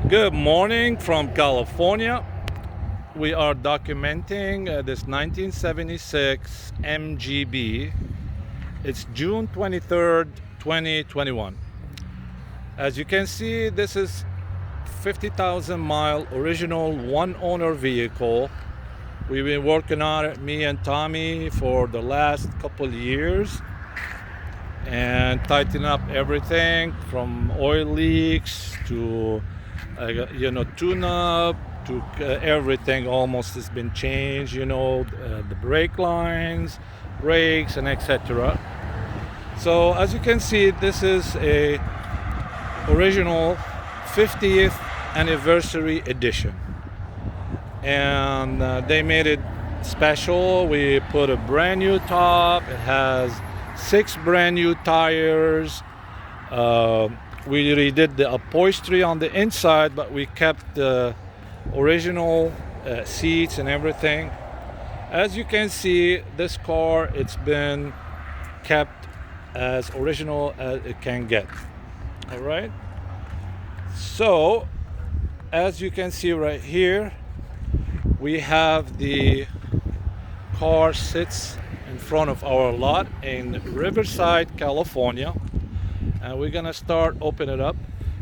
Good morning from California. We are documenting this 1976 MGB. It's June 23rd, 2021. As you can see, this is 50,000 mile original one owner vehicle. We've been working on it, me and Tommy, for the last couple of years and tighten up everything from oil leaks to tune-up to everything almost has been changed, the brake lines, brakes, and etc. So as you can see, this is a original 50th anniversary edition, and they made it special. We put a brand new top. It has 6 brand new tires. We redid the upholstery on the inside, but we kept the original seats and everything. As you can see, this car, it's been kept as original as it can get. All right. So as you can see right here, we have the car sits in front of our lot in Riverside, California. And we're gonna start open it up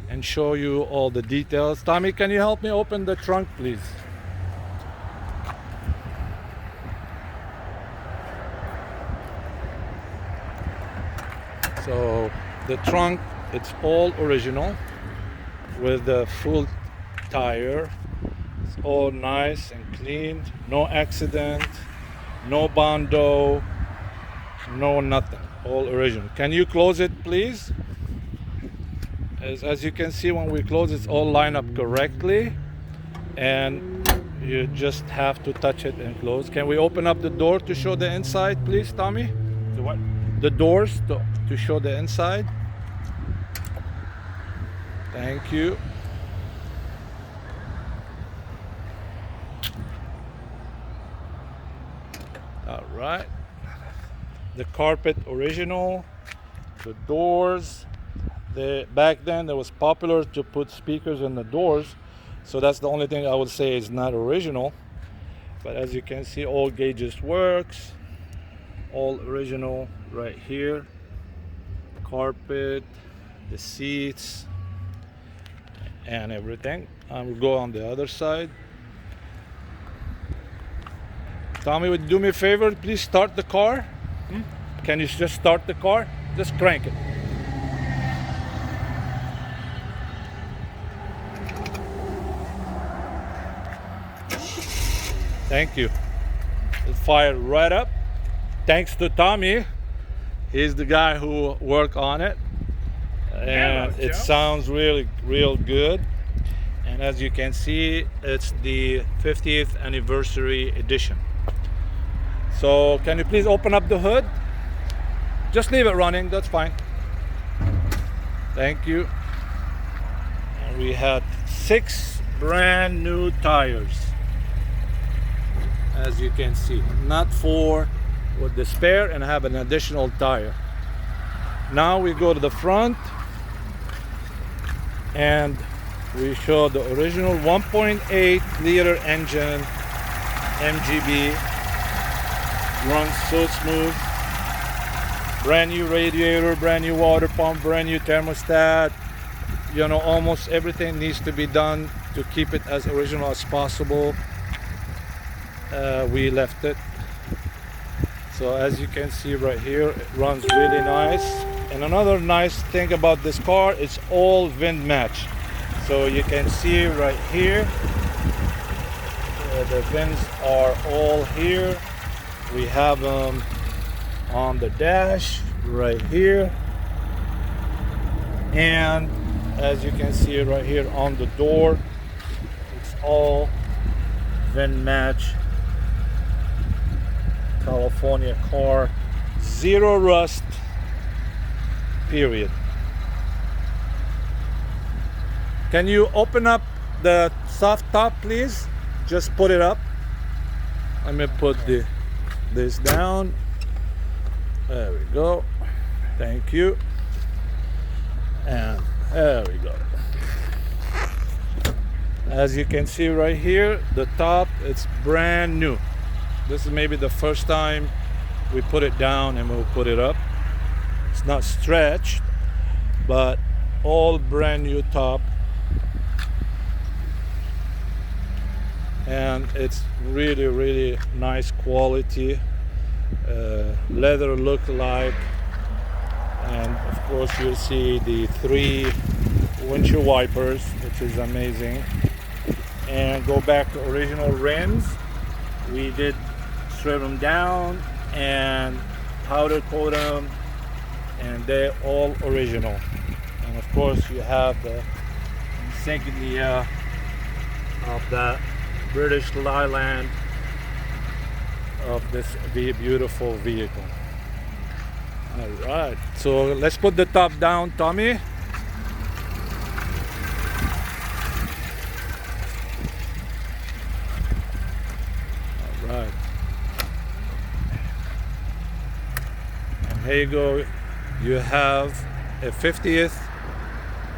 and show you all the details. Tommy, can you help me open the trunk, please? So the trunk, it's all original with the full tire. It's all nice and clean, no accident, no bondo, no nothing, all original. Can you close it, please? As you can see, when we close, it's all lined up correctly, and you just have to touch it and close. Can we open up the door to show the inside, please, Tommy? The what? The doors to show the inside. Thank you. All right. The carpet original, the doors. Back then it was popular to put speakers in the doors, so that's the only thing I would say is not original. But as you can see, all gauges works, all original right here. Carpet, the seats, and everything. We'll go on the other side. Tommy, would you do me a favor? Please start the car. Can you just start the car? Just crank it. Thank you. It fired right up. Thanks to Tommy. He's the guy who worked on it. And it sounds really, real good. And as you can see, it's the 50th anniversary edition. So can you please open up the hood? Just leave it running, that's fine. Thank you. And we had 6 brand new tires. As you can see, not 4 with the spare, and have an additional tire. Now we go to the front and we show the original 1.8 liter engine MGB. Runs so smooth. Brand new radiator, brand new water pump, brand new thermostat. Almost everything needs to be done to keep it as original as possible. We left it. So as you can see right here, it runs really nice. And another nice thing about this car, it's all VIN match. So you can see right here, the VINs are all here. We have them on the dash right here. And as you can see right here on the door, it's all VIN match. California car, 0 rust, period. Can you open up the soft top, please? Just put it up. Let me put this down. There we go. Thank you. And there we go. As you can see right here, the top, it's brand new. This is maybe the first time we put it down and we'll put it up. It's not stretched, but all brand new top. And it's really, really nice quality. Leather look like. And of course you'll see the 3 windshield wipers, which is amazing. And go back to original rims. We did strip them down and powder coat them, and they're all original. And of course you have the insignia of that British Leyland of this beautiful vehicle. All right, so let's put the top down, Tommy. All right, and here you go. You have a 50th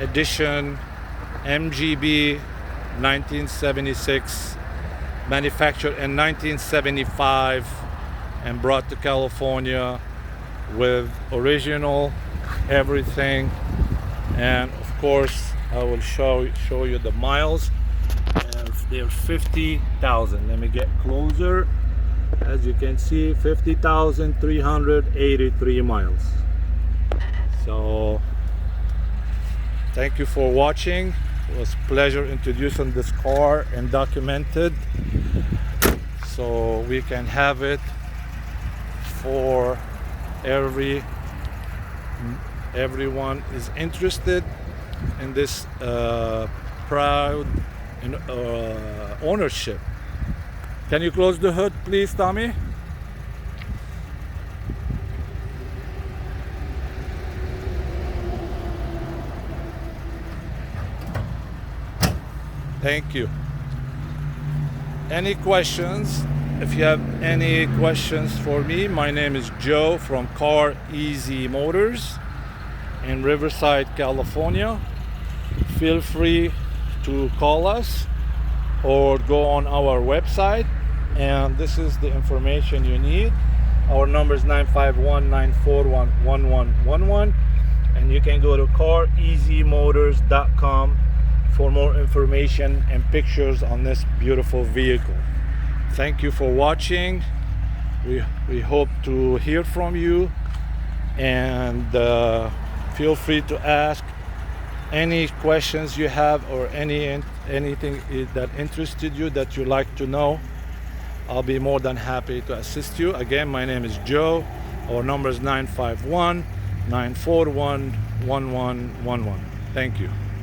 edition MGB 1976, manufactured in 1975 and brought to California with original everything. And of course I will show you the miles, and they're 50,000. Let me get closer. As you can see, 50,383 miles. So thank you for watching. It was a pleasure introducing this car and documented, so we can have it for everyone is interested in this proud ownership. Can you close the hood, please, Tommy? Thank you. Any questions? If you have any questions for me, my name is Joe from Car Easy Motors in Riverside, California. Feel free to call us or go on our website, and this is the information you need. Our number is 951-941-1111, and you can go to careasymotors.com for more information and pictures on this beautiful vehicle. Thank you for watching. We hope to hear from you, and feel free to ask any questions you have or anything that interested you that you like to know. I'll be more than happy to assist you. Again, my name is Joe. Our number is 951-941-1111. Thank you.